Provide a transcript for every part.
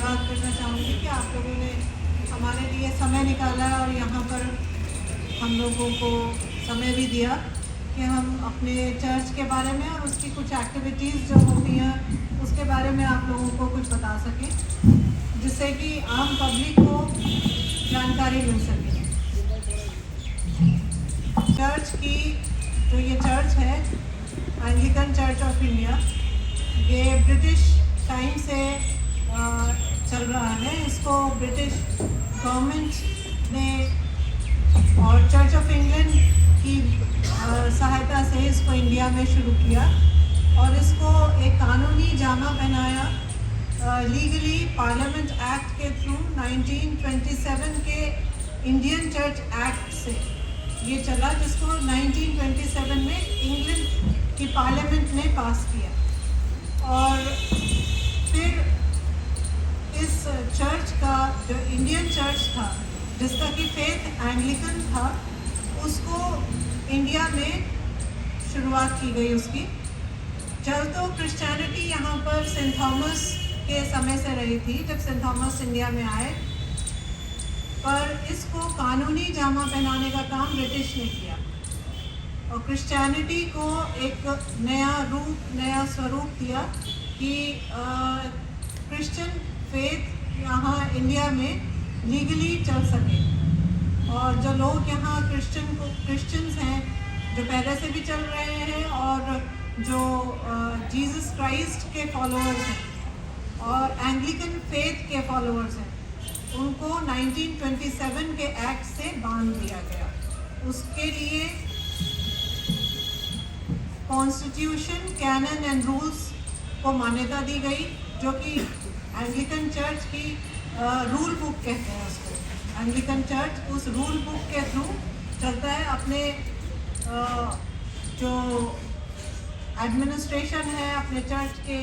धन्यवाद करना चाहूँगी कि आप लोगों ने हमारे लिए समय निकाला और यहाँ पर हम लोगों को समय भी दिया कि हम अपने चर्च के बारे में और उसकी कुछ एक्टिविटीज़ जो होती हैं उसके बारे में आप लोगों को कुछ बता सकें, जिससे कि आम पब्लिक को जानकारी मिल सके। चर्च की जो ये चर्च है, एंग्लिकन चर्च ऑफ इंडिया, ये ब्रिटिश टाइम से चल रहा है। इसको ब्रिटिश गवर्नमेंट ने और चर्च ऑफ इंग्लैंड की सहायता से इसको इंडिया में शुरू किया और इसको एक कानूनी जामा पहनाया लीगली पार्लियामेंट एक्ट के थ्रू 1927 के इंडियन चर्च एक्ट से ये चला, जिसको 1927 में इंग्लैंड की पार्लियामेंट ने पास किया। और फिर इस चर्च का जो इंडियन चर्च था, जिसका कि फेथ एंग्लिकन था, उसको इंडिया में शुरुआत की गई उसकी। चल तो क्रिश्चियनिटी यहाँ पर सेंट थॉमस के समय से रही थी, जब सेंट थॉमस इंडिया में आए, पर इसको कानूनी जामा पहनाने का काम ब्रिटिश ने किया और क्रिश्चियनिटी को एक नया रूप, नया स्वरूप दिया कि क्रिश्चियन फेथ यहाँ इंडिया में लीगली चल सके। और जो लोग यहाँ क्रिश्चियंस हैं, जो पहले से भी चल रहे हैं और जो जीसस क्राइस्ट के फॉलोअर्स हैं और एंग्लिकन फेथ के फॉलोअर्स हैं, उनको 1927 के एक्ट से बांध दिया गया। उसके लिए कॉन्स्टिट्यूशन, कैनन एंड रूल्स को मान्यता दी गई, जो कि एंग्लिकन चर्च की रूल बुक कहते हैं उसको। एंग्लिकन चर्च उस रूल बुक के थ्रू चलता है। अपने जो एडमिनिस्ट्रेशन है, अपने चर्च के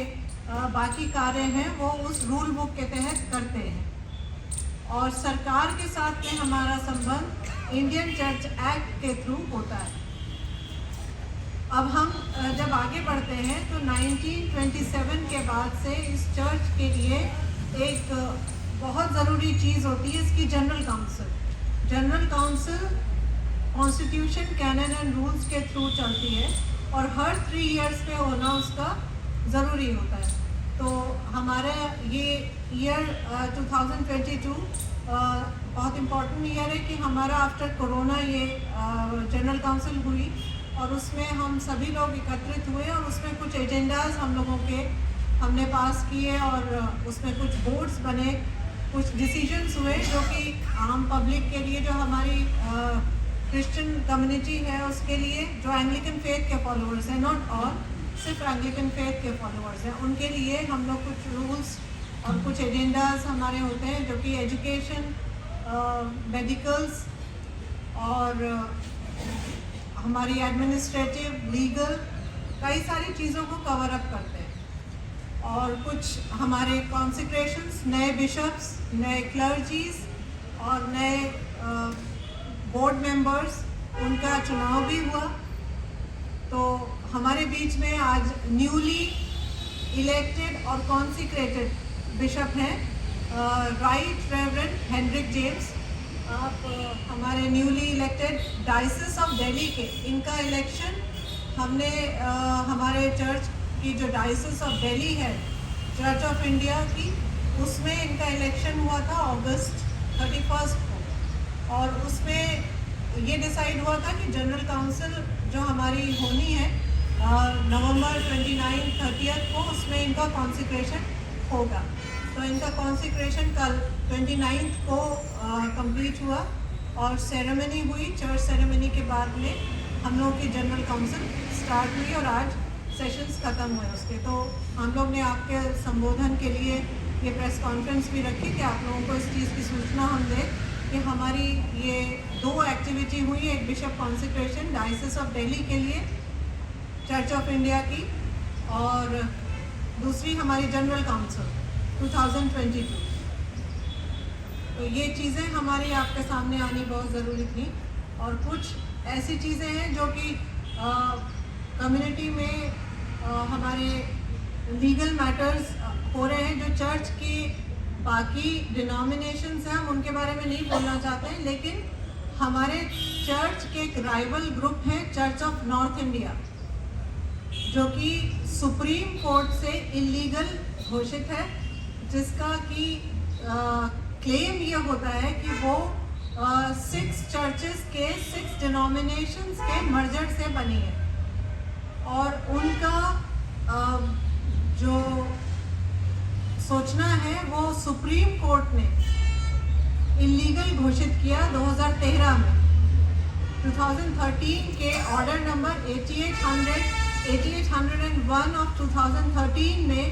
बाकी कार्य हैं, वो उस रूल बुक के तहत करते हैं। और सरकार के साथ में हमारा संबंध इंडियन चर्च एक्ट के थ्रू होता है। अब हम जब आगे बढ़ते हैं तो 1927 के बाद से इस चर्च के लिए एक बहुत ज़रूरी चीज़ होती है इसकी general council. General council constitution, canon and rules के थ्रू चलती है और हर 3 इयर्स पे होना उसका ज़रूरी होता है। तो हमारा ये ईयर 2022 बहुत इम्पोर्टेंट ईयर है कि हमारा आफ्टर कोरोना ये जनरल काउंसिल हुई और उसमें हम सभी लोग एकत्रित हुए और उसमें कुछ एजेंडाज हम लोगों के हमने पास किए और उसमें कुछ बोर्ड्स बने, कुछ डिसीजंस हुए जो कि आम पब्लिक के लिए, जो हमारी क्रिश्चियन कम्युनिटी है उसके लिए, जो एंग्लिकन फेथ के फॉलोअर्स हैं, नॉट ऑल, सिर्फ एंग्लिकन फेथ के फॉलोअर्स हैं, उनके लिए हम लोग कुछ रूल्स और कुछ एजेंडाज हमारे होते हैं, जो कि एजुकेशन, मेडिकल्स और हमारी एडमिनिस्ट्रेटिव, लीगल, कई सारी चीज़ों को कवर अप करते हैं। और कुछ हमारे कॉन्सेक्रेशंस, नए बिशप्स, नए क्लर्जीज और नए बोर्ड मेंबर्स, उनका चुनाव भी हुआ। तो हमारे बीच में आज न्यूली इलेक्टेड और कॉन्सिक्रेटेड बिशप हैं राइट रेवरेंड हेनरिक जेम्स। आप हमारे newly elected diocese of Delhi के, इनका इलेक्शन हमने हमारे चर्च की जो डायसिस ऑफ दिल्ली है, चर्च ऑफ इंडिया की, उसमें इनका इलेक्शन हुआ था अगस्त 31 को। और उसमें ये डिसाइड हुआ था कि जनरल काउंसिल जो हमारी होनी है नवंबर 29-30 को, उसमें इनका कॉन्सिक्रेशन होगा। तो इनका कॉन्सिक्रेशन कल 29 को कंप्लीट हुआ और सेरेमनी हुई। चर्च सेरेमनी के बाद में हम लोगों की जनरल काउंसिल स्टार्ट हुई और आज सेशंस ख़त्म हुए उसके। तो हम लोग ने आपके संबोधन के लिए ये प्रेस कॉन्फ्रेंस भी रखी कि आप लोगों को इस चीज़ की सूचना हम दें कि हमारी ये 2 एक्टिविटी हुई, एक bishop consecration diocese of Delhi के लिए चर्च ऑफ इंडिया की, और दूसरी हमारी जनरल काउंसिल 2022। तो ये चीज़ें हमारी आपके सामने आनी बहुत ज़रूरी थी। और कुछ ऐसी चीज़ें हैं जो कि कम्युनिटी में हमारे लीगल मैटर्स हो रहे हैं, जो चर्च की बाकी डिनोमिनेशंस हैं हम उनके बारे में नहीं बोलना चाहते हैं, लेकिन हमारे चर्च के एक राइवल ग्रुप है चर्च ऑफ नॉर्थ इंडिया, जो कि सुप्रीम कोर्ट से इलीगल घोषित है, जिसका कि क्लेम ये होता है कि वो 6 चर्चेस के 6 डिनोमिनेशंस के मर्जर से बनी है और उनका जो सोचना है वो सुप्रीम कोर्ट ने इलीगल घोषित किया 2013 में। 2013 के ऑर्डर नंबर 8801 ऑफ 2013 में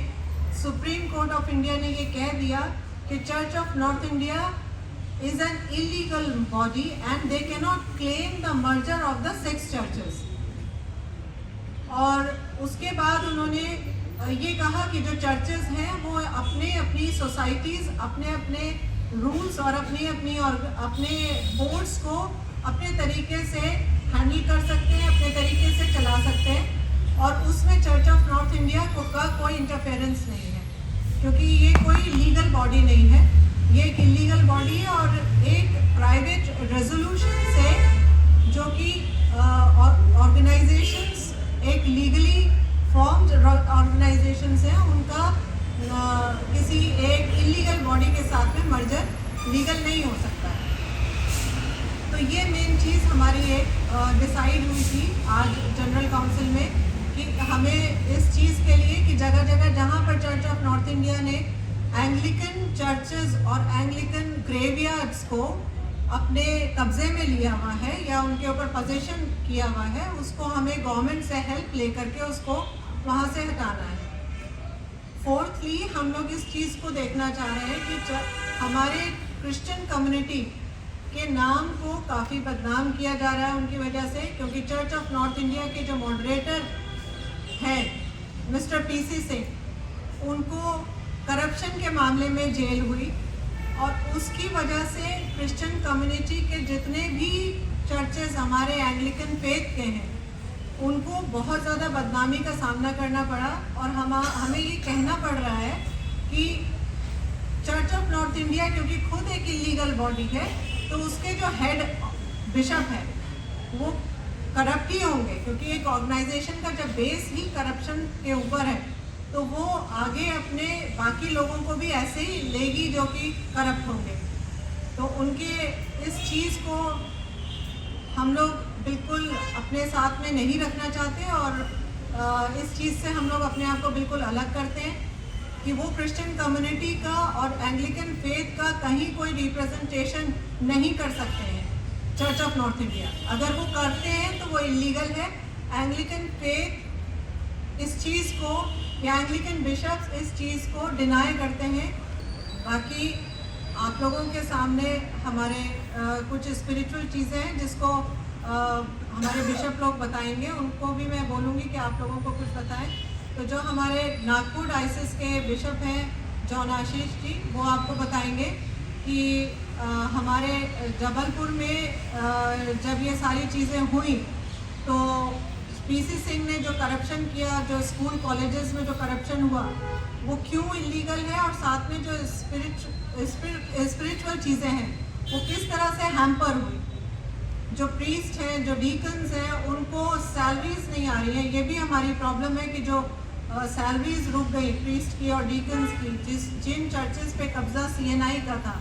सुप्रीम कोर्ट ऑफ इंडिया ने ये कह दिया कि church of north India is an illegal body and they cannot claim the merger of the 6 churches। और उसके बाद उन्होंने ये कहा कि जो चर्चेस हैं वो अपने अपनी सोसाइटीज़, अपने अपने रूल्स और अपने बोर्ड्स को अपने तरीके से हैंडल कर सकते हैं, अपने तरीके से चला सकते हैं और उसमें चर्च ऑफ नॉर्थ इंडिया का कोई इंटरफेरेंस नहीं है, क्योंकि ये कोई लीगल बॉडी नहीं है, ये एक इलीगल बॉडी है और एक प्राइवेट रेजोल्यूशन से जो कि ऑर्गेनाइजेशंस एक लीगली फॉर्म्ड ऑर्गेनाइजेशंस हैं, उनका किसी एक इलीगल बॉडी के साथ में मर्जर लीगल नहीं हो सकता है। तो ये मेन चीज़ हमारी एक डिसाइड हुई थी आज जनरल काउंसिल में कि हमें इस चीज़ के लिए कि जगह जगह जहाँ पर चर्च ऑफ नॉर्थ इंडिया ने एंग्लिकन चर्चेस और एंग्लिकन ग्रेवयार्ड्स को अपने कब्जे में लिया हुआ है या उनके ऊपर पोजीशन किया हुआ है, उसको हमें गवर्नमेंट से हेल्प ले करके उसको वहाँ से हटाना है। फोर्थली, हम लोग इस चीज़ को देखना चाह रहे हैं कि हमारे क्रिश्चियन कम्युनिटी के नाम को काफ़ी बदनाम किया जा रहा है उनकी वजह से, क्योंकि चर्च ऑफ नॉर्थ इंडिया के जो मॉडरेटर हैं मिस्टर PC सिंह, उनको करप्शन के मामले में जेल हुई और उसकी वजह से क्रिश्चियन कम्युनिटी के जितने भी चर्चेस हमारे एंग्लिकन फेथ के हैं उनको बहुत ज़्यादा बदनामी का सामना करना पड़ा और हमें ये कहना पड़ रहा है कि चर्च ऑफ नॉर्थ इंडिया क्योंकि खुद एक इलीगल बॉडी है तो उसके जो हेड बिशप है वो करप्ट ही होंगे, क्योंकि एक ऑर्गेनाइजेशन का जब बेस ही करप्शन के ऊपर है तो वो आगे अपने बाकी लोगों को भी ऐसे ही लेगी जो कि करप्ट होंगे। तो उनके इस चीज़ को हम लोग बिल्कुल अपने साथ में नहीं रखना चाहते और इस चीज़ से हम लोग अपने आप को बिल्कुल अलग करते हैं कि वो क्रिश्चियन कम्युनिटी का और एंग्लिकन फेथ का कहीं कोई रिप्रेजेंटेशन नहीं कर सकते हैं चर्च ऑफ नॉर्थ इंडिया। अगर वो करते हैं तो वो इलीगल है। एंग्लिकन फेथ इस चीज़ को या एंग्लिकन बिशप्स इस चीज़ को डिनाई करते हैं। बाकी आप लोगों के सामने हमारे कुछ स्पिरिचुअल चीज़ें हैं जिसको हमारे बिशप लोग बताएंगे, उनको भी मैं बोलूँगी कि आप लोगों को कुछ बताएं। तो जो हमारे नागपुर डायसिस के बिशप हैं जॉन आशीष जी, वो आपको बताएंगे कि हमारे जबलपुर में जब ये सारी चीज़ें हुई तो PC सिंह ने जो करप्शन किया, जो स्कूल कॉलेजेस में जो करप्शन हुआ वो क्यों इलीगल है और साथ में जो स्पिरिचुअल चीज़ें हैं वो किस तरह से हैम्पर हुई। जो प्रीस्ट हैं, जो डीकन्स हैं, उनको सैलरीज नहीं आ रही है। ये भी हमारी प्रॉब्लम है कि जो सैलरीज रुक गई प्रीस्ट की और डीकन्स की, जिन चर्चेस पे कब्जा CNI का था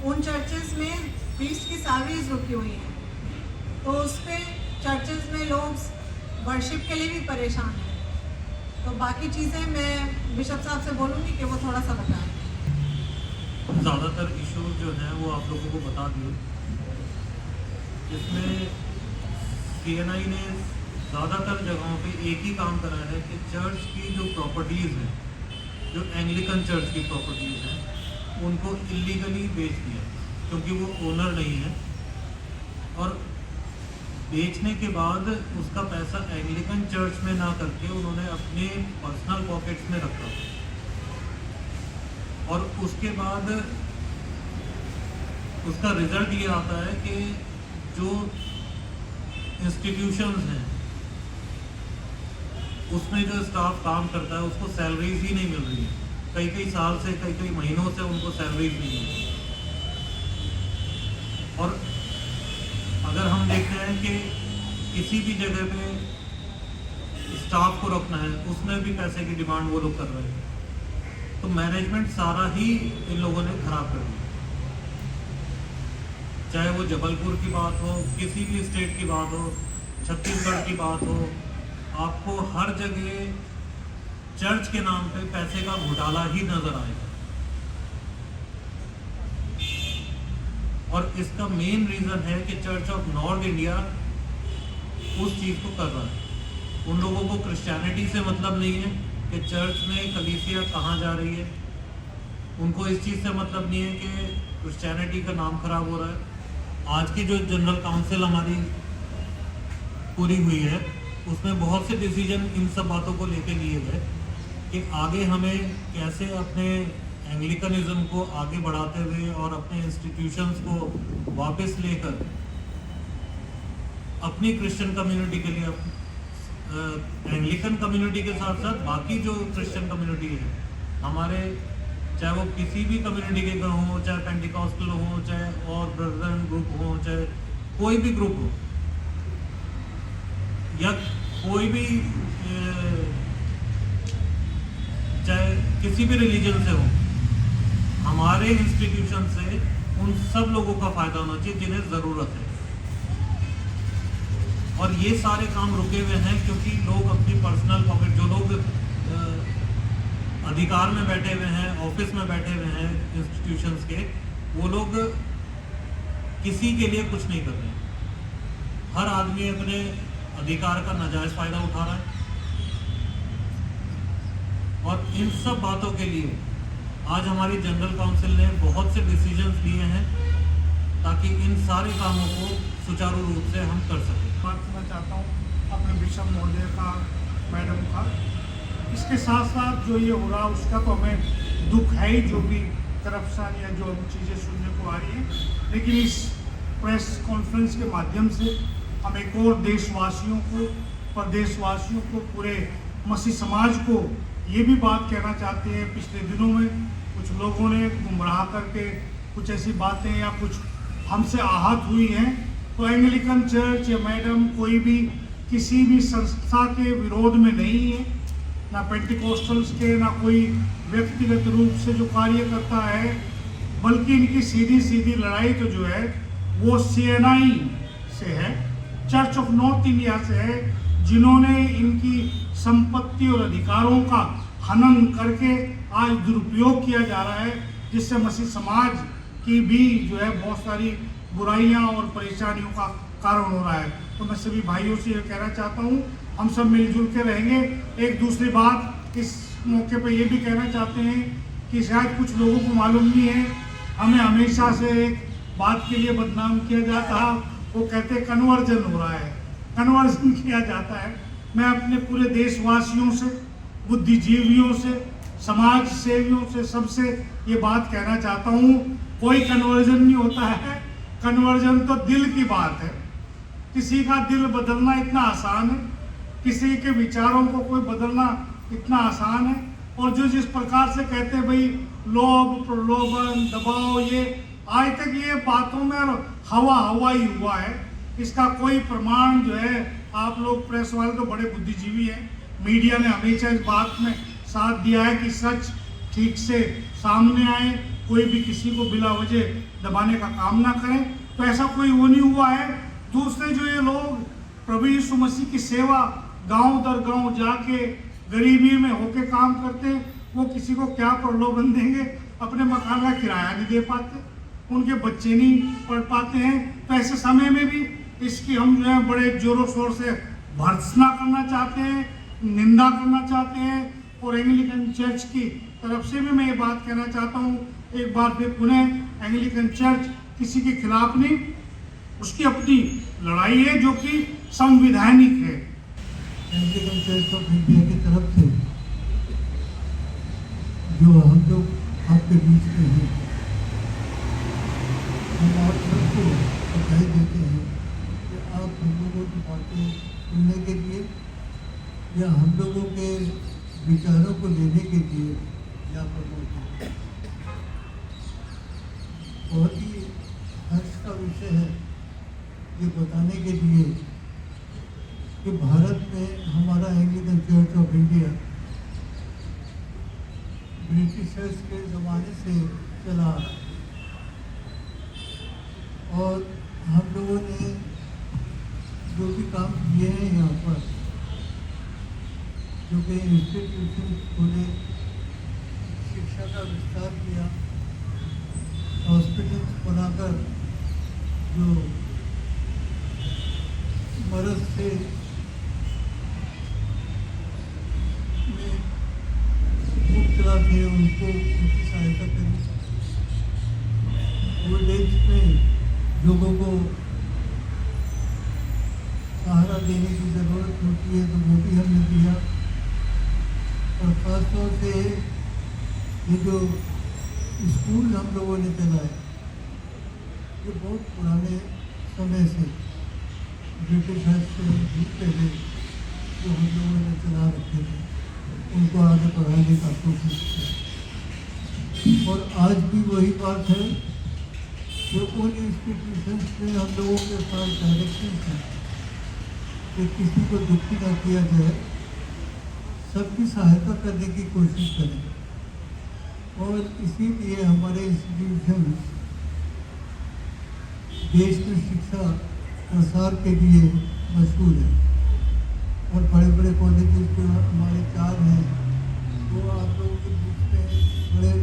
उन चर्चेस में प्रीस्ट की सैलरीज रुकी हुई हैं। तो उस पर चर्चेस में लोग वर्शिप के लिए भी परेशान हैं। तो बाकी चीज़ें मैं बिशप साहब से बोलूँगी कि वो थोड़ा सा बताएं। ज़्यादातर इश्यूज जो हैं वो आप लोगों को बता दिए। इसमें CNI ने ज़्यादातर जगहों पे एक ही काम करा है कि चर्च की जो प्रॉपर्टीज़ हैं, जो एंग्लिकन चर्च की प्रॉपर्टीज़ हैं, उनको इलीगली बेच दिया क्योंकि वो ओनर नहीं है और बेचने के बाद उसका पैसा एंग्लिकन चर्च में ना करके उन्होंने अपने पर्सनल पॉकेट्स में रखा और उसके बाद उसका रिजल्ट ये आता है कि जो इंस्टीट्यूशंस हैं उसमें जो स्टाफ काम करता है उसको सैलरीज ही नहीं मिल रही है। कई कई साल से, कई कई महीनों से उनको सैलरी नहीं है। और अगर हम देखते हैं कि किसी भी जगह पे स्टाफ को रखना है, उसमें भी पैसे की डिमांड वो लोग कर रहे हैं, तो मैनेजमेंट सारा ही इन लोगों ने खराब कर दिया। चाहे वो जबलपुर की बात हो, किसी भी स्टेट की बात हो, छत्तीसगढ़ की बात हो, आपको हर जगह चर्च के नाम पे पैसे का घोटाला ही नजर आएगा। और इसका मेन रीजन है कि चर्च ऑफ नॉर्थ इंडिया उस चीज को कर रहा है। उन लोगों को क्रिश्चियनिटी से मतलब नहीं है कि चर्च में कलीसिया कहाँ जा रही है, उनको इस चीज़ से मतलब नहीं है कि क्रिश्चियनिटी का नाम खराब हो रहा है। आज की जो जनरल काउंसिल हमारी पूरी हुई है, उसमें बहुत से डिसीजन इन सब बातों को लेके लिए गए कि आगे हमें कैसे अपने एंग्लिकनिज्म को आगे बढ़ाते हुए और अपने इंस्टीट्यूशंस को वापस लेकर अपनी क्रिश्चियन कम्युनिटी के लिए, एंग्लिकन कम्युनिटी के साथ साथ बाकी जो क्रिश्चियन कम्युनिटी है हमारे, चाहे वो किसी भी कम्युनिटी के हों, चाहे पेंटिकॉस्टल हो, चाहे और ब्रदरन ग्रुप हो, चाहे कोई भी ग्रुप हो, या कोई भी चाहे किसी भी रिलीजन से हो, हमारे इंस्टीट्यूशन से उन सब लोगों का फायदा होना चाहिए जिन्हें ज़रूरत है। और ये सारे काम रुके हुए हैं क्योंकि लोग अपनी पर्सनल पॉकेट, जो लोग अधिकार में बैठे हुए हैं, ऑफिस में बैठे हुए हैं इंस्टीट्यूशंस के, वो लोग किसी के लिए कुछ नहीं कर रहे हैं। हर आदमी अपने अधिकार का नाजायज फायदा उठा रहा है। और इन सब बातों के लिए आज हमारी जनरल काउंसिल ने बहुत से डिसीजंस लिए हैं ताकि इन सारे कामों को सुचारू रूप से हम कर सकें। बात करना चाहता हूँ अपने बिशप महोदय का, मैडम का। इसके साथ साथ जो ये हो रहा उसका तो हमें दुख है ही, जो भी करप्शन या जो चीज़ें सुनने को आ रही है, लेकिन इस प्रेस कॉन्फ्रेंस के माध्यम से हम एक और देशवासियों को, प्रदेशवासियों को, पूरे मसीह समाज को ये भी बात कहना चाहते हैं। पिछले दिनों में कुछ लोगों ने गुमराह करके कुछ ऐसी बातें या कुछ हमसे आहत हुई हैं, तो एंग्लिकन चर्च या मैडम कोई भी किसी भी संस्था के विरोध में नहीं है, ना पेंटिकोस्टल्स के, ना कोई व्यक्तिगत रूप से जो कार्य करता है, बल्कि इनकी सीधी सीधी लड़ाई तो जो है वो CNI से है, चर्च ऑफ नॉर्थ इंडिया से है, जिन्होंने इनकी संपत्ति और अधिकारों का हनन करके आज दुरुपयोग किया जा रहा है, जिससे मसीह समाज की भी जो है बहुत सारी बुराइयां और परेशानियों का कारण हो रहा है। तो मैं सभी भाइयों से ये कहना चाहता हूँ, हम सब मिलजुल के रहेंगे। एक दूसरी बात इस मौके पर ये भी कहना चाहते हैं कि शायद कुछ लोगों को मालूम नहीं है, हमें हमेशा से एक बात के लिए बदनाम किया जाता है, वो कहते कन्वर्जन हो रहा है, कन्वर्जन किया जाता है। मैं अपने पूरे देशवासियों से, बुद्धिजीवियों से, समाज सेवियों से, सबसे ये बात कहना चाहता हूँ, कोई कन्वर्जन नहीं होता है। कन्वर्जन तो दिल की बात है। किसी का दिल बदलना इतना आसान है, किसी के विचारों को कोई बदलना इतना आसान है। और जो जिस प्रकार से कहते हैं भाई लोभ, प्रलोभन, दबाव, ये आज तक ये बातों में हवा ही हुआ है। इसका कोई प्रमाण जो है, आप लोग प्रेस वाले तो बड़े बुद्धिजीवी हैं, मीडिया ने हमेशा इस बात में साथ दिया है कि सच ठीक से सामने आए, कोई भी किसी को बिला वजह दबाने का काम ना करें। तो ऐसा कोई वो नहीं हुआ है। दूसरे जो ये लोग प्रभु यीशु मसीह की सेवा गांव दर गांव जाके गरीबी में होके काम करते, वो किसी को क्या प्रलोभन देंगे, अपने मकान का किराया नहीं दे पाते, उनके बच्चे नहीं पढ़ पाते हैं। तो ऐसे समय में भी इसकी हम जो है बड़े जोरों शोर से भर्त्सना करना चाहते हैं, निंदा करना चाहते हैं। और एंग्लिकन चर्च की तरफ से भी मैं ये बात कहना चाहता हूँ, एक बार फिर पुनः एंग्लिकन चर्च किसी के खिलाफ नहीं, उसकी अपनी लड़ाई है जो कि संवैधानिक है। एंग्लिकन चर्च ऑफ इंडिया की तरफ से जो हम लोग आपके बीच में हैं, हम आप सबको बधाई देते हैं कि आप हम लोगों की बातें सुनने के लिए या हम लोगों के विचारों को लेने के लिए यहाँ पर मौजूद हैं। बहुत ही हर्ष का विषय है ये बताने के लिए कि भारत में हमारा Anglican church of India Britishers के ज़माने से चला आ रहा है और हम लोगों ने जो भी काम किए हैं यहाँ पर, जो कि इंस्टीट्यूशन खोले, शिक्षा का विस्तार किया, हॉस्पिटल्स बनाकर जो मर्ज से मुब्तला थे उनको उनकी सहायता करी, ओल्ड एज में लोगों को सहारा देने की ज़रूरत होती है तो वो भी हमने दिया। और ख़ास तौर से ये जो स्कूल हम लोगों ने चलाए, ये बहुत पुराने समय से ब्रिटिशर्स से भी पहले जो हम लोगों ने चला रखे थे, उनको आगे बढ़ाने का कोशिश की। और आज भी वही बात है जो उन इंस्टीट्यूशंस में हम लोगों के पास डायरेक्शन हैं कि किसी को दुखी ना किया जाए, सबकी सहायता करने की कोशिश करें। और इसीलिए हमारे इंस्टीट्यूशन देश में शिक्षा प्रसार के लिए मशहूर है। और बड़े बड़े कॉलेजेस जो हमारे 4 हैं वो आप लोगों के बीच में बड़े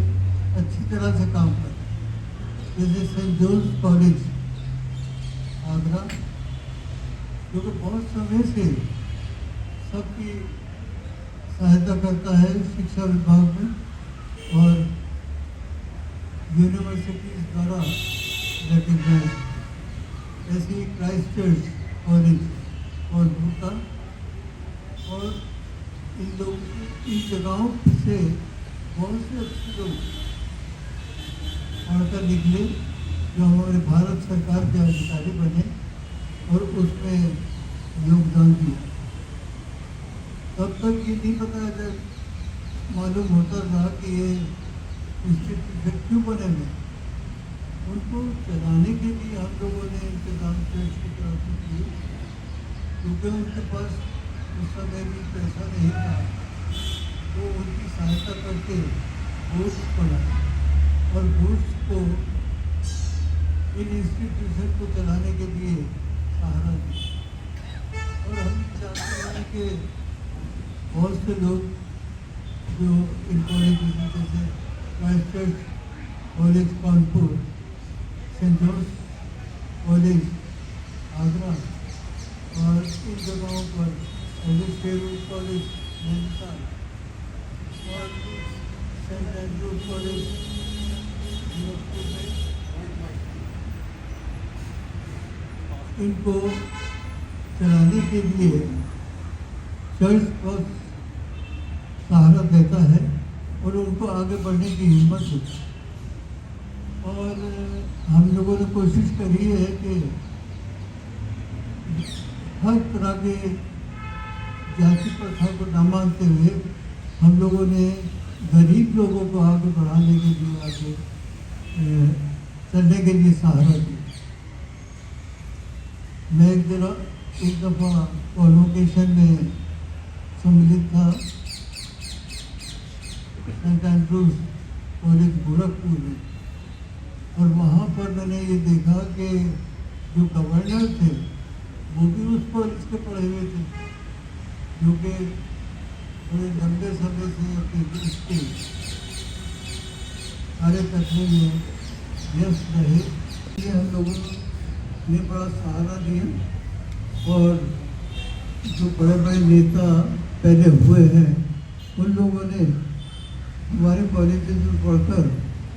अच्छी तरह से काम कर रहे हैं। जैसे सेंट जॉन्स कॉलेज आगरा, जो कि बहुत समय से सबकी सहायता करता है शिक्षा विभाग में, और यूनिवर्सिटीज़ द्वारा रिकग्नाइज। ऐसे ही क्राइस्ट चर्च कॉलेज और भूटा, और इन जगहों से बहुत से अच्छे लोग पढ़कर निकले जो हमारे भारत सरकार के अधिकारी बने और उसमें योगदान दिया। तब तक ये नहीं पता मालूम होता था कि ये इंस्टीट्यूशन क्यों बने हुए। उनको चलाने के लिए हम लोगों ने इंतजाम चर्च की तरफ से किए, क्योंकि उनके पास उस समय भी पैसा नहीं था, तो उनकी सहायता करके बोर्ड्स बनाए और बोर्ड्स को इन इंस्टीट्यूशन को चलाने के लिए सहारा दिया। और हम चाहते हैं कि बहुत से लोग जो इन कॉलेज जैसे Christ Church College Kanpur, Saint John's College Agra और इन जगहों पर शेरू कॉलेज नैनीताल और सेंट एंड्रू कॉलेज गोरखपुर में, इनको चलाने के लिए चर्च बहुत सहारा देता है और उनको आगे बढ़ने की हिम्मत होती है। और हम लोगों ने कोशिश करी है कि हर तरह के जाति प्रथा को न मानते हुए हम लोगों ने गरीब लोगों को आगे बढ़ाने के लिए, आगे चलने के लिए सहारा दिया। मैं एक दफ़ा कॉन्वोकेशन में सम्मिलित था सेंट एंड्रूज कॉलेज गोरखपुर में, और वहाँ पर मैंने ये देखा कि जो गवर्नर थे वो भी उस कॉलेज के पढ़े हुए थे, जो कि बड़े लंबे समय से अपने देश के कार्य करने में व्यस्त रहे। ये हम लोगों ने बड़ा सहारा दिया और जो बड़े बड़े नेता पहले हुए हैं उन लोगों ने हमारे कॉलेजेस में पढ़कर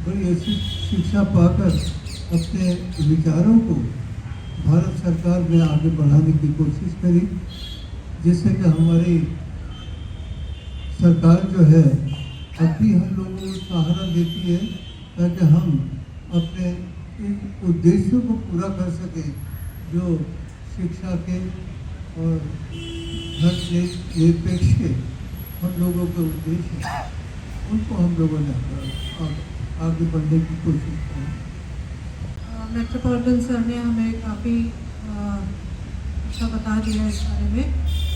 बड़ी ऐसी शिक्षा पाकर अपने विचारों को भारत सरकार में आगे बढ़ाने की कोशिश करी, जिससे कि हमारी सरकार जो है अब भी हम लोगों को सहारा देती है ताकि हम अपने इन उद्देश्यों को पूरा कर सकें जो शिक्षा के और धर्म निरपेक्ष के हम लोगों के उद्देश्य हैं। उनको हम लोगों ने आगे बढ़ने की कोशिश की। मेट्रोपॉलिटन सर ने हमें काफ़ी अच्छा बता दिया इस बारे में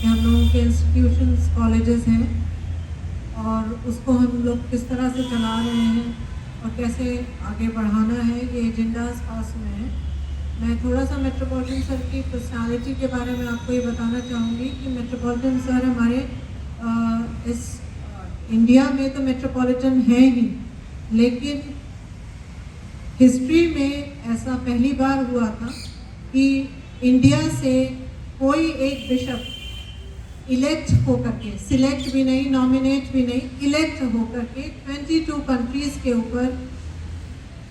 कि हम लोगों के इंस्टीट्यूशंस कॉलेजेस हैं और उसको हम लोग किस तरह से चला रहे हैं और कैसे आगे बढ़ाना है, ये एजेंडाज पास हुए हैं। मैं थोड़ा सा मेट्रोपॉलिटन सर की पर्सनालिटी के बारे में आपको ये बताना चाहूँगी कि मेट्रोपॉलिटन सर हमारे इस इंडिया में तो मेट्रोपॉलिटन है ही, लेकिन हिस्ट्री में ऐसा पहली बार हुआ था कि इंडिया से कोई एक बिशप इलेक्ट होकर के, सिलेक्ट भी नहीं, नॉमिनेट भी नहीं, इलेक्ट होकर के 22 कंट्रीज के ऊपर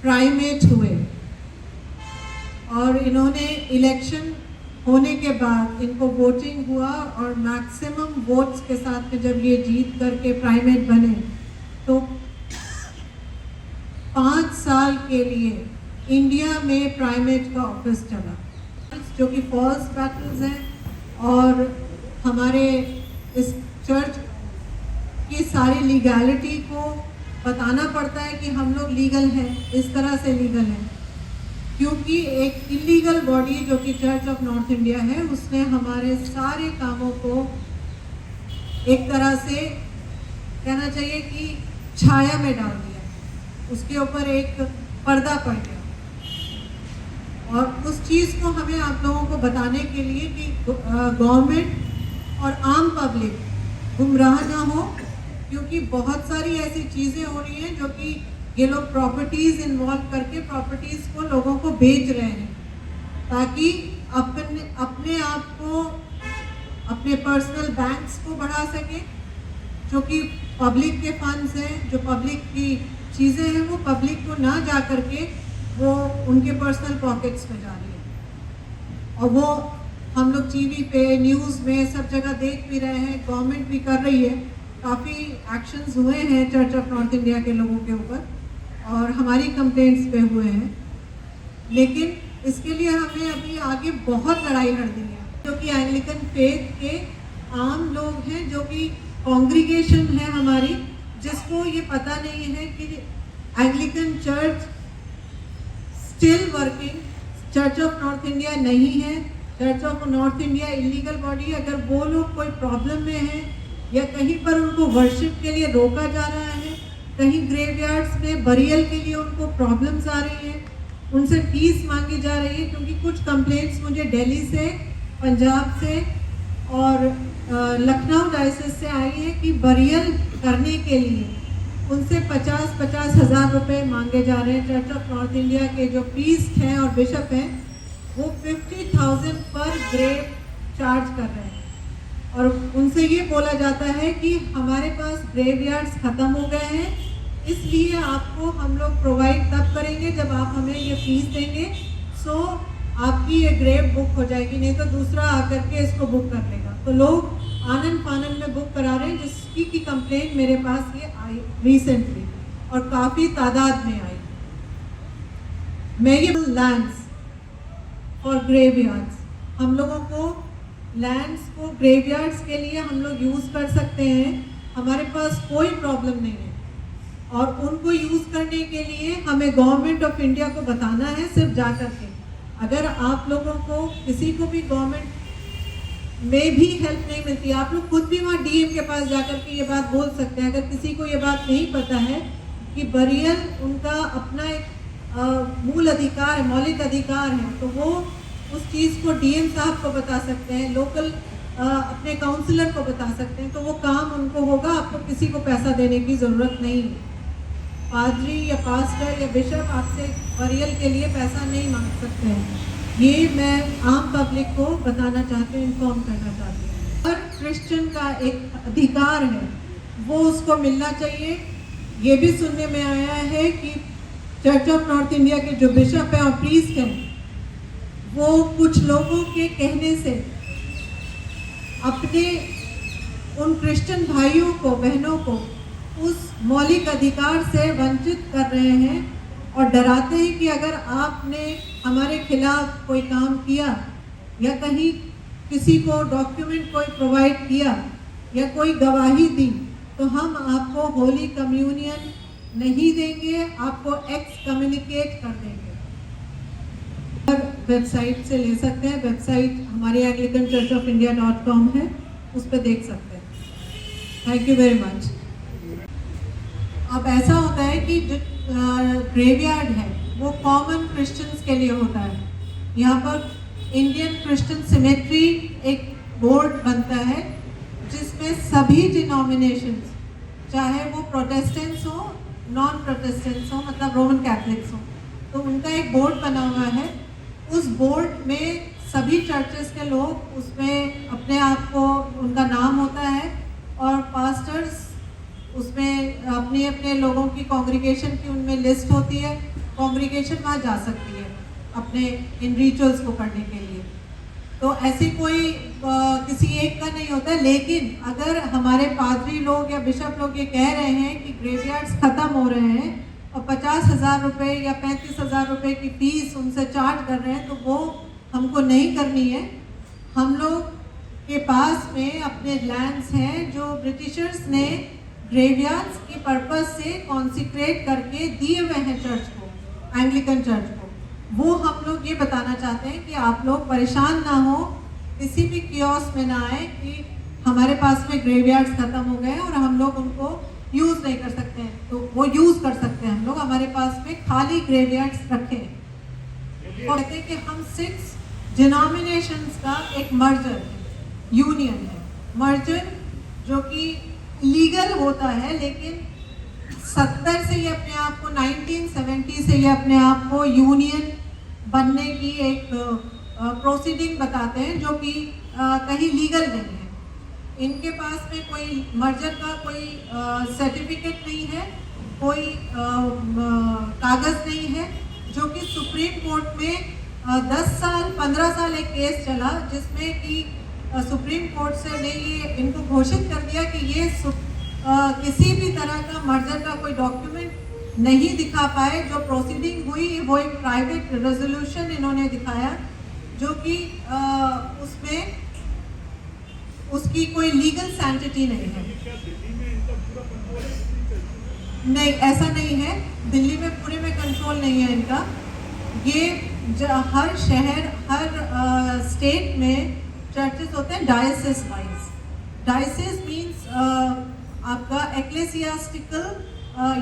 प्राइमेट हुए। और इन्होंने इलेक्शन होने के बाद इनको वोटिंग हुआ और मैक्सिमम वोट्स के साथ में जब ये जीत करके प्राइमेट बने तो 5 साल के लिए इंडिया में प्राइमेट का ऑफिस चला, जो कि फॉल्स बैटल्स हैं और हमारे इस चर्च की सारी लीगैलिटी को बताना पड़ता है कि हम लोग लीगल हैं, इस तरह से लीगल हैं, क्योंकि एक इलीगल बॉडी जो कि चर्च ऑफ नॉर्थ इंडिया है उसने हमारे सारे कामों को एक तरह से कहना चाहिए कि छाया में डाल दिया, उसके ऊपर एक पर्दा पड़ गया। और उस चीज़ को हमें आप लोगों को बताने के लिए कि गवर्नमेंट और आम पब्लिक गुमराह ना हो, क्योंकि बहुत सारी ऐसी चीज़ें हो रही हैं जो कि ये लोग प्रॉपर्टीज़ इन्वॉल्व करके प्रॉपर्टीज़ को लोगों को बेच रहे हैं ताकि अपने आप को, अपने पर्सनल बैंक्स को बढ़ा सके, जो कि पब्लिक के फंड्स हैं, जो पब्लिक की चीज़ें हैं वो पब्लिक को ना जा करके वो उनके पर्सनल पॉकेट्स में जा रही है। और वो हम लोग टीवी पे, न्यूज़ में सब जगह देख भी रहे हैं, गवर्नमेंट भी कर रही है, काफ़ी एक्शंस हुए हैं चर्च ऑफ नॉर्थ इंडिया के लोगों के ऊपर और हमारी कंप्लेंट्स पे हुए हैं। लेकिन इसके लिए हमें अभी आगे बहुत लड़ाई लड़नी है, क्योंकि एंग्लिकन फेथ के आम लोग हैं, जो कि कॉन्ग्रीगेशन है हमारी, जिसको ये पता नहीं है कि Anglican church still working, church of north India नहीं है। Church of north India illegal body, अगर वो लोग कोई प्रॉब्लम में हैं या कहीं पर उनको वर्शिप के लिए रोका जा रहा है, कहीं ग्रेवयार्ड्स में बरियल के लिए उनको प्रॉब्लम्स आ रही हैं, उनसे फीस मांगी जा रही है, क्योंकि कुछ कंप्लेंट्स मुझे दिल्ली से, पंजाब से और लखनऊ डायसिस से आई है कि बरियल करने के लिए उनसे 50-50 हज़ार रुपये मांगे जा रहे हैं। चर्च ऑफ नॉर्थ इंडिया के जो प्रीस्ट हैं और बिशप हैं वो 50,000 पर ग्रेव चार्ज कर रहे हैं और उनसे ये बोला जाता है कि हमारे पास ग्रेवयार्ड्स ख़त्म हो गए हैं, इसलिए आपको हम लोग प्रोवाइड तब करेंगे जब आप हमें ये फीस देंगे, सो आपकी ये ग्रेव बुक हो जाएगी, नहीं तो दूसरा आकर के इसको बुक कर लेगा। तो लोग आनन फानन में बुक करा रहे हैं, जिसकी की कंप्लेंट मेरे पास ये आई रिसेंटली और काफ़ी तादाद में आई। मैं ये लैंड्स और ग्रेवयार्ड्स, हम लोगों को लैंड्स को ग्रेवयार्ड्स के लिए हम लोग यूज़ कर सकते हैं, हमारे पास कोई प्रॉब्लम नहीं है। और उनको यूज़ करने के लिए हमें गवर्नमेंट ऑफ इंडिया को बताना है, सिर्फ जा कर के। अगर आप लोगों को किसी को भी गवर्नमेंट में भी हेल्प नहीं मिलती, आप लोग खुद भी वहाँ डीएम के पास जाकर के ये बात बोल सकते हैं। अगर किसी को ये बात नहीं पता है कि बरियल उनका अपना एक मूल अधिकार है, मौलिक अधिकार है, तो वो उस चीज़ को डीएम साहब को बता सकते हैं, लोकल अपने काउंसलर को बता सकते हैं, तो वो काम उनको होगा। आपको किसी को पैसा देने की ज़रूरत नहीं है। पादरी या पास्टर या बिशप आपसे बरियल के लिए पैसा नहीं मांग सकते हैं। ये मैं आम पब्लिक को बताना चाहती हूँ, इन्फॉर्म करना चाहती हूँ। हर क्रिश्चियन का एक अधिकार है, वो उसको मिलना चाहिए। ये भी सुनने में आया है कि चर्च ऑफ नॉर्थ इंडिया के जो बिशप हैं और प्रीस्ट हैं, वो कुछ लोगों के कहने से अपने उन क्रिश्चियन भाइयों को, बहनों को उस मौलिक अधिकार से वंचित कर रहे हैं और डराते हैं कि अगर आपने हमारे खिलाफ कोई काम किया या कहीं किसी को डॉक्यूमेंट कोई प्रोवाइड किया या कोई गवाही दी, तो हम आपको होली कम्युनियन नहीं देंगे, आपको एक्स कम्युनिकेट कर देंगे। वेबसाइट से ले सकते हैं, वेबसाइट हमारी anglicanchurchofIndia.com है, उस पर देख सकते हैं। Thank you very much. अब ऐसा होता है कि जो ग्रेवयार्ड है वो कॉमन क्रिश्चियंस के लिए होता है। यहाँ पर इंडियन क्रिश्चियन सिमेट्री एक बोर्ड बनता है जिसमें सभी डिनोमिनेशंस, चाहे वो प्रोटेस्टेंट्स हो, नॉन प्रोटेस्टेंट्स हो, मतलब रोमन कैथलिक्स हो, तो उनका एक बोर्ड बना हुआ है। उस बोर्ड में सभी चर्चेस के लोग उसमें अपने आप को, उनका नाम होता है और पास्टर्स उसमें अपने अपने लोगों की कांग्रीगेशन की उनमें लिस्ट होती है। कांग्रीगेशन वहाँ जा सकती है अपने इन रिचुअल्स को करने के लिए। तो ऐसी कोई किसी एक का नहीं होता है, लेकिन अगर हमारे पादरी लोग या बिशप लोग ये कह रहे हैं कि ग्रेवयार्ड्स ख़त्म हो रहे हैं और 50,000 रुपये या 35,000 रुपये की फ़ीस उनसे चार्ज कर रहे हैं, तो वो हमको नहीं करनी है। हम लोग के पास में अपने लैंड्स हैं जो ब्रिटिशर्स ने ग्रेवयार्ड्स के पर्पस से कॉन्सिक्रेट करके दिए हुए हैं चर्च को, एंग्लिकन चर्च को। वो हम लोग ये बताना चाहते हैं कि आप लोग परेशान ना हो, किसी भी कियोस में ना आए कि हमारे पास में ग्रेवयार्ड्स ख़त्म हो गए और हम लोग उनको यूज़ नहीं कर सकते हैं। तो वो यूज़ कर सकते हैं, हम लोग हमारे पास में खाली ग्रेवयार्ड्स रखे हैं। और कहते हैं कि हम 6 डिनोमिनेशंस का एक मर्जर है, यूनियन है। मर्जर जो कि लीगल होता है, लेकिन 70 से ये अपने आप को, 1970 से ये अपने आप को यूनियन बनने की एक प्रोसीडिंग बताते हैं जो कि कहीं लीगल नहीं है। इनके पास में कोई मर्जर का कोई सर्टिफिकेट नहीं है, कोई कागज़ नहीं है, जो कि सुप्रीम कोर्ट में 10 साल 15 साल एक केस चला जिसमें कि सुप्रीम कोर्ट से ने ये इनको घोषित कर दिया कि ये किसी भी तरह का मर्जर का कोई डॉक्यूमेंट नहीं दिखा पाए। जो प्रोसीडिंग हुई वो एक प्राइवेट रेजोल्यूशन इन्होंने दिखाया जो कि उसमें उसकी कोई लीगल सैंटिटी नहीं है। नहीं, ऐसा नहीं है, दिल्ली में पूरे में कंट्रोल नहीं है इनका। ये हर शहर, हर स्टेट में चर्चेस होते हैं डायसिस वाइज। डायसिस मीन्स आपका एक्लेसियास्टिकल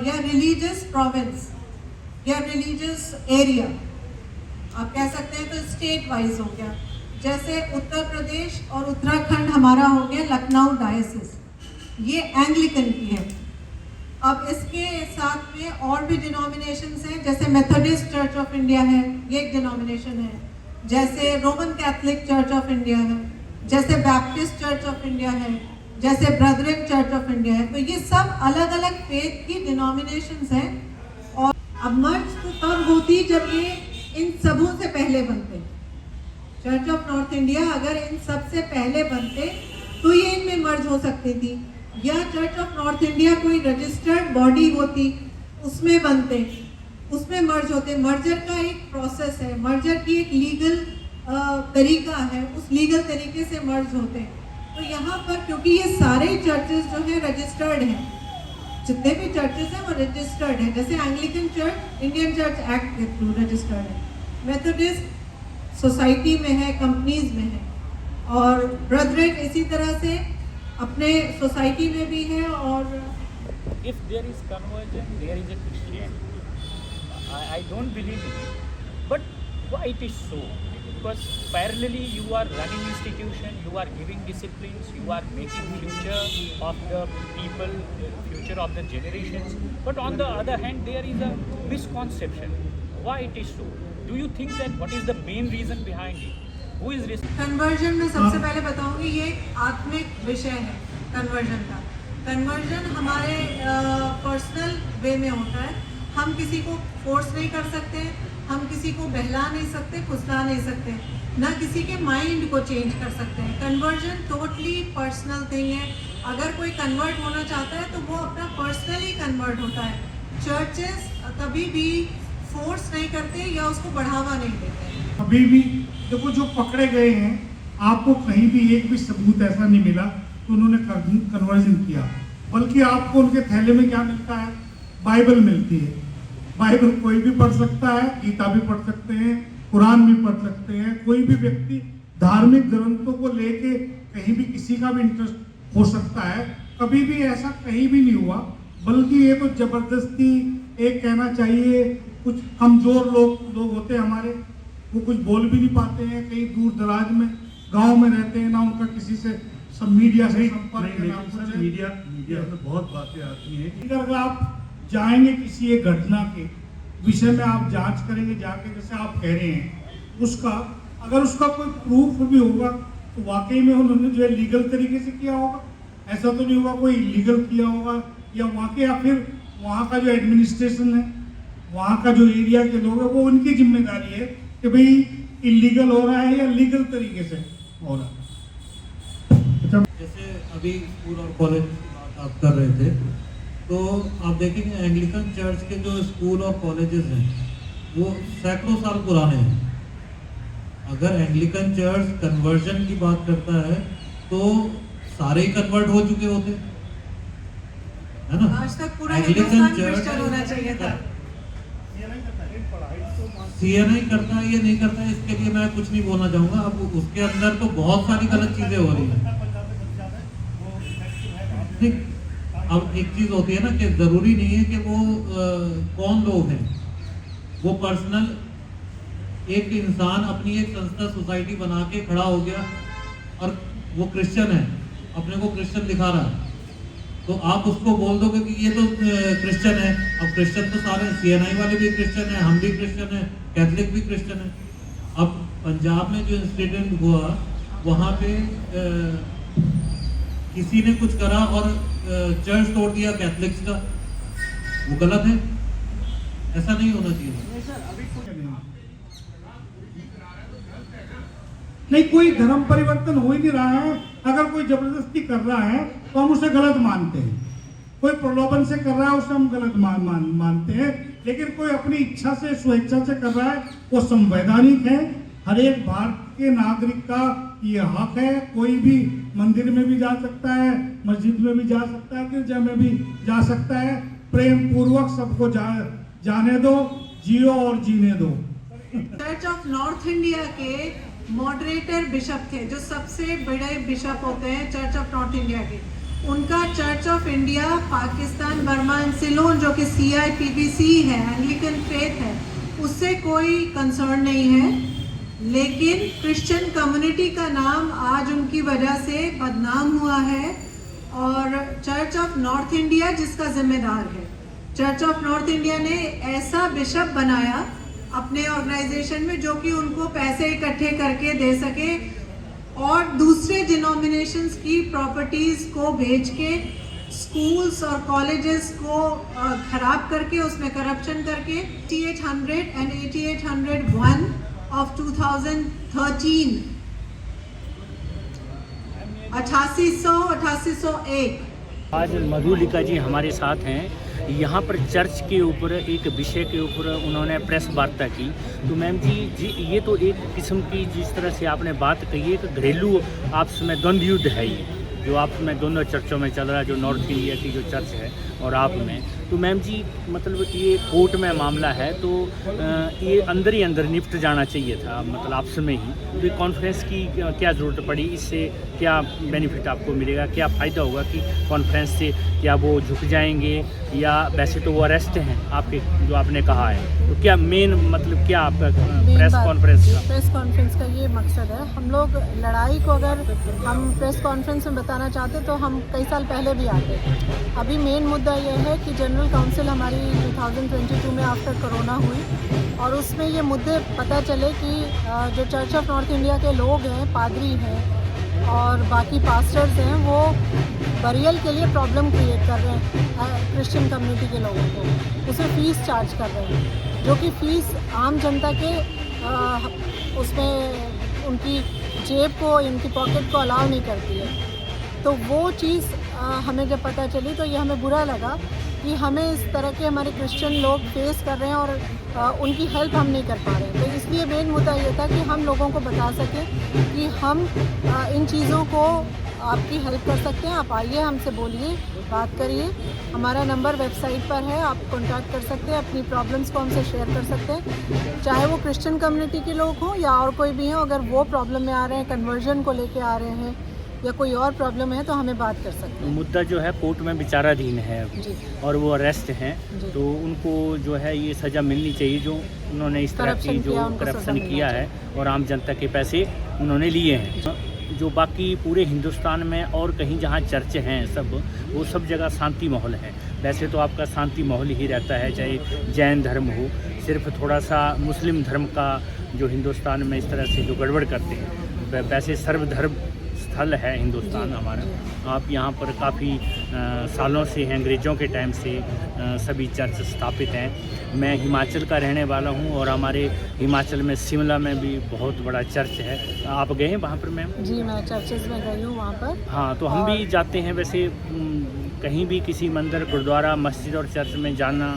या रिलीजियस प्रोविंस या रिलीजियस एरिया आप कह सकते हैं। तो स्टेट वाइज हो गया, जैसे उत्तर प्रदेश और उत्तराखंड हमारा हो गया लखनऊ डायसिस, ये एंग्लिकन की है। अब इसके साथ में और भी डिनोमिनेशंस हैं, जैसे मेथोडिस्ट चर्च ऑफ इंडिया है, ये एक डिनोमिनेशन है। जैसे Roman Catholic church of India है, जैसे बैप्टिस्ट चर्च ऑफ इंडिया है, जैसे ब्रदरन चर्च ऑफ इंडिया है। तो ये सब अलग अलग फेथ की डिनोमिनेशंस हैं। और अब मर्ज तो तब होती जब ये इन सबों से पहले बनते। चर्च ऑफ नॉर्थ इंडिया अगर इन सब से पहले बनते तो ये इनमें मर्ज हो सकती थी, या चर्च ऑफ नॉर्थ इंडिया कोई रजिस्टर्ड बॉडी होती उसमें बनते, उसमें मर्ज होते। मर्जर का एक प्रोसेस है, मर्जर की एक लीगल तरीका है, उस लीगल तरीके से मर्ज होते हैं। तो यहाँ पर क्योंकि ये सारे चर्चेस जो हैं रजिस्टर्ड हैं, जितने भी चर्चेस हैं वो रजिस्टर्ड हैं। जैसे Anglican church Indian church act के थ्रू रजिस्टर्ड है, मेथोडिस्ट सोसाइटी में है, कंपनीज में है, और ब्रदरन इसी तरह से अपने सोसाइटी में भी है। और if there is conversion, there is a Christianity. I don't believe in it, but why it is so? Because parallelly you are running institution, you are giving disciplines, you are making future of the people, future of the generations. But on the other hand, there is a misconception. Why it is so? Do you think that what is the main reason behind it? Who is responsible? Conversion में सबसे पहले बताऊंगी, ये आत्मिक विषय है conversion का। Conversion हमारे पर्सनल वे में होता है, हम किसी को फोर्स नहीं कर सकते, हम किसी को बहला नहीं सकते, फुसला नहीं सकते, ना किसी के माइंड को चेंज कर सकते हैं। कन्वर्जन टोटली पर्सनल थिंग है। अगर कोई कन्वर्ट होना चाहता है तो वो अपना पर्सनली कन्वर्ट होता है। चर्चेस कभी भी फोर्स नहीं करते या उसको बढ़ावा नहीं देते। अभी भी देखो जो पकड़े गए हैं, आपको कहीं भी एक भी सबूत ऐसा नहीं मिला तो उन्होंने कन्वर्जन किया। बल्कि आपको उनके थैले में क्या मिलता है, बाइबल मिलती है। बाइबल कोई भी पढ़ सकता है, गीता भी पढ़ सकते हैं, कुरान भी पढ़ सकते हैं। कोई भी व्यक्ति धार्मिक ग्रंथों को लेके कहीं भी किसी का भी इंटरेस्ट हो सकता है। कभी भी ऐसा कहीं भी नहीं हुआ, बल्कि ये तो जबरदस्ती एक कहना चाहिए, कुछ कमजोर लोग होते हैं हमारे, वो कुछ बोल भी नहीं पाते हैं, कहीं दूर दराज में गांव में रहते हैं, ना उनका किसी से सब मीडिया से संपर्क है, ना कुछ है। मीडिया में बहुत बातें आती हैं। अगर आप जाएंगे किसी एक घटना के विषय में, आप जांच करेंगे जाके, जैसे आप कह रहे हैं, उसका अगर उसका कोई प्रूफ भी होगा तो वाकई में उन्होंने जो है लीगल तरीके से किया होगा। ऐसा तो नहीं होगा कोई इलीगल किया होगा, या वाकई या फिर वहाँ का जो एडमिनिस्ट्रेशन है, वहाँ का जो एरिया के लोग हैं, वो उनकी जिम्मेदारी है कि भाई इलीगल हो रहा है या लीगल तरीके से हो रहा है। जैसे अभी स्कूल और कॉलेज की बात आप कर रहे थे, तो आप देखेंगे एंग्लिकन चर्च के जो स्कूल और कॉलेजेस हैं वो सैकड़ों साल पुराने हैं। अगर एंग्लिकन चर्च कन्वर्जन की बात करता है तो सारे ही कन्वर्ट हो चुके होते, है ना। आज तक पूरा एंग्लिकन हिंदुस्तान चर्च क्रिश्चियन होना चाहिए था। सीएनआई करता है ये नहीं करता है, इसके लिए मैं कुछ नहीं बोलना चाहूँगा। अब उसके अंदर तो बहुत सारी गलत चीज़ें हो रही हैं। ठीक, अब एक चीज़ होती है ना कि ज़रूरी नहीं है कि वो कौन लोग हैं, वो पर्सनल एक इंसान अपनी एक संस्था सोसाइटी बना के खड़ा हो गया और वो क्रिश्चियन है, अपने को क्रिश्चियन दिखा रहा है, तो आप उसको बोल दोगे कि ये तो क्रिश्चियन है। अब क्रिश्चियन तो सारे, सीएनआई वाले भी क्रिश्चियन है, हम भी क्रिश्चियन है, कैथलिक भी क्रिश्चियन है। अब पंजाब में जो इंसिडेंट हुआ वहाँ पे किसी ने कुछ करा और चर्च तोड़ दिया कैथलिक्स का, वो गलत है, ऐसा नहीं होना चाहिए। नहीं, कोई धर्म परिवर्तन हो ही नहीं रहा है। अगर कोई जबरदस्ती कर रहा है तो हम उसे गलत मानते हैं, कोई प्रलोभन से कर रहा है उसे हम गलत मानते हैं। लेकिन कोई अपनी इच्छा से, स्वेच्छा से कर रहा है, वो संवैधानिक है। हर एक भारत के नागरिक का ये हक है। कोई भी मंदिर में भी जा सकता है, मस्जिद में भी जा सकता है, गिरजा में भी जा सकता है। प्रेम पूर्वक सबको जाने दो, जियो और जीने दो। चर्च ऑफ नॉर्थ इंडिया के मॉडरेटर बिशप थे, जो सबसे बड़े बिशप होते हैं चर्च ऑफ नॉर्थ इंडिया के। उनका church of India Pakistan, Burma and Ceylon, जो कि CIPBC है, एंग्लिकन फेथ है, उससे कोई कंसर्न नहीं है। लेकिन क्रिश्चियन कम्युनिटी का नाम आज उनकी वजह से बदनाम हुआ है, और चर्च ऑफ नॉर्थ इंडिया जिसका जिम्मेदार है, चर्च ऑफ नॉर्थ इंडिया ने ऐसा बिशप बनाया अपने ऑर्गेनाइजेशन में जो कि उनको पैसे इकट्ठे करके दे सके, और दूसरे डिनोमिनेशंस की प्रॉपर्टीज को बेच के, स्कूल्स और कॉलेजेस को खराब करके, उसमें करप्शन करके 8800 एंड 8801 ऑफ 2013, 8801। आज मधुलिका जी हमारे साथ हैं। यहाँ पर चर्च के ऊपर एक विषय के ऊपर उन्होंने प्रेस वार्ता की। तो मैम जी ये तो एक किस्म की, जिस तरह से आपने बात कही है, कि घरेलू आपस में द्वंद्व युद्ध है ये, जो आपस में दोनों चर्चों में चल रहा है, जो नॉर्थ इंडिया की जो चर्च है और आप में। तो मैम जी मतलब ये कोर्ट में मामला है, तो ये अंदर ही अंदर निपट जाना चाहिए था, मतलब आपस में ही। तो ये कॉन्फ्रेंस की क्या ज़रूरत पड़ी, इससे क्या बेनिफिट आपको मिलेगा, क्या फ़ायदा होगा कि कॉन्फ्रेंस से क्या वो झुक जाएंगे, या वैसे तो वो अरेस्ट हैं आपके, जो आपने कहा है, तो क्या मेन मतलब क्या आपका प्रेस कॉन्फ्रेंस का? प्रेस कॉन्फ्रेंस का ये मकसद है। हम लोग लड़ाई को अगर हम प्रेस कॉन्फ्रेंस में बताना चाहते तो हम कई साल पहले भी आते। अभी मेन मुद्दा ये है कि जनरल काउंसिल हमारी 2022 में आफ्टर कोरोना हुई, और उसमें ये मुद्दे पता चले कि जो चर्च ऑफ नॉर्थ इंडिया के लोग हैं, पादरी हैं और बाकी पास्टर्स हैं, वो बरियल के लिए प्रॉब्लम क्रिएट कर रहे हैं क्रिश्चियन कम्युनिटी के लोगों को। उसे फ़ीस चार्ज कर रहे हैं, जो कि फ़ीस आम जनता के उसमें उनकी जेब को, इनकी पॉकेट को अलाउ नहीं करती है। तो वो चीज़ हमें जब पता चली तो ये हमें बुरा लगा कि हमें इस तरह के हमारे क्रिश्चियन लोग फेस कर रहे हैं और उनकी हेल्प हम नहीं कर पा रहे हैं। तो इसलिए मेन मुद्दा ये था कि हम लोगों को बता सकें कि हम इन चीज़ों को आपकी हेल्प कर सकते हैं। आप आइए, हमसे बोलिए, बात करिए। हमारा नंबर वेबसाइट पर है, आप कांटेक्ट कर सकते हैं, अपनी प्रॉब्लम्स को हमसे शेयर कर सकते हैं। चाहे वो क्रिश्चियन कम्युनिटी के लोग हों या और कोई भी हो, अगर वो प्रॉब्लम में आ रहे हैं, कन्वर्जन को लेके आ रहे हैं या कोई और प्रॉब्लम है तो हमें बात कर सकते हैं। मुद्दा जो है कोर्ट में विचाराधीन है अभी जी। और वो अरेस्ट हैं, जी। तो उनको जो है ये सज़ा मिलनी चाहिए जो उन्होंने इस तरह की करप्शन जो किया, उनको सज़ा करप्शन मिलनी किया है और आम जनता के पैसे उन्होंने लिए हैं। जो बाकी पूरे हिंदुस्तान में और कहीं जहाँ चर्च हैं सब, वो सब जगह शांति माहौल है। वैसे तो आपका शांति माहौल ही रहता है, चाहे जैन धर्म हो, सिर्फ थोड़ा सा मुस्लिम धर्म का जो हिंदुस्तान में इस तरह से जो गड़बड़ करते हैं। वैसे सर्वधर्म स्थल है हिंदुस्तान हमारा। आप यहाँ पर काफ़ी सालों से हैं, अंग्रेज़ों के टाइम से सभी चर्च स्थापित हैं। मैं हिमाचल का रहने वाला हूँ और हमारे हिमाचल में शिमला में भी बहुत बड़ा चर्च है। आप गए हैं वहाँ पर मैम? जी, मैं चर्चेज़ में गई हूँ वहाँ पर। हाँ, तो हम भी जाते हैं। वैसे कहीं भी किसी मंदिर, गुरुद्वारा, मस्जिद और चर्च में जाना,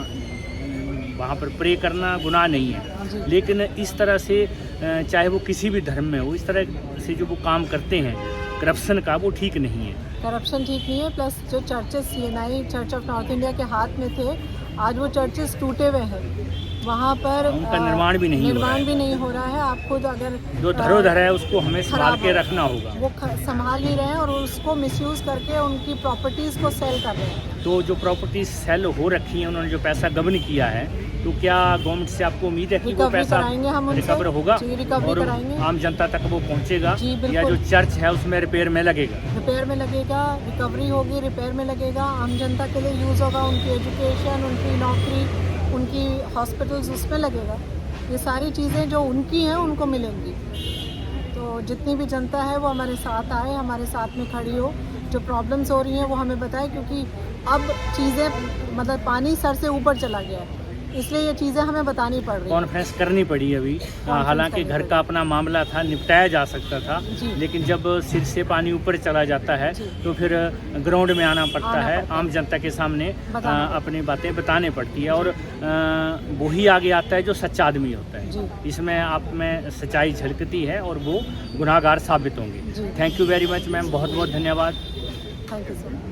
वहाँ पर प्रे करना गुनाह नहीं है, लेकिन इस तरह से चाहे वो किसी भी धर्म में हो, इस तरह से जो वो काम करते हैं करप्शन का, वो ठीक नहीं है। करप्शन ठीक नहीं है। प्लस जो churches CNI church of north India के हाथ में थे, आज वो चर्चेस टूटे हुए हैं। वहाँ पर उनका निर्माण भी नहीं हो रहा है। आप खुद अगर जो धरोहर है उसको हमें संभाल के रखना होगा। वो संभाल नहीं रहे हैं और उसको मिसयूज़ करके उनकी प्रॉपर्टीज़ को सेल कर रहे हैं। तो जो प्रॉपर्टी सेल हो रखी है, उन्होंने जो पैसा गबन किया है, तो क्या गवर्नमेंट से आपको उम्मीद है कि वो पैसा रिकवर होगा और आम जनता तक वो पहुंचेगा, या जो चर्च है उसमें रिपेयर में लगेगा? रिपेयर में लगेगा, रिकवरी होगी, रिपेयर में लगेगा, आम जनता के लिए यूज़ होगा, उनकी एजुकेशन, उनकी नौकरी, उनकी हॉस्पिटल्स, उसमें लगेगा। ये सारी चीज़ें जो उनकी हैं उनको मिलेंगी। तो जितनी भी जनता है वो हमारे साथ आए, हमारे साथ में खड़ी हो। जो प्रॉब्लम्स हो रही हैं वो हमें बताए, क्योंकि अब चीज़ें मतलब पानी सर से ऊपर चला गया है, इसलिए ये चीज़ें हमें बतानी पड़ रही है। कॉन्फ्रेंस करनी पड़ी अभी। हालांकि घर का अपना मामला था, निपटाया जा सकता था, लेकिन जब सिर से पानी ऊपर चला जाता है तो फिर ग्राउंड में आना पड़ता है, आम जनता के सामने अपनी बातें बताने पड़ती है, और वही आगे आता है जो सच्चा आदमी होता है। इसमें आप में सच्चाई झलकती है और वो गुनाहगार साबित होंगे। Thank you very much ma'am, बहुत बहुत धन्यवाद। Thank you sir.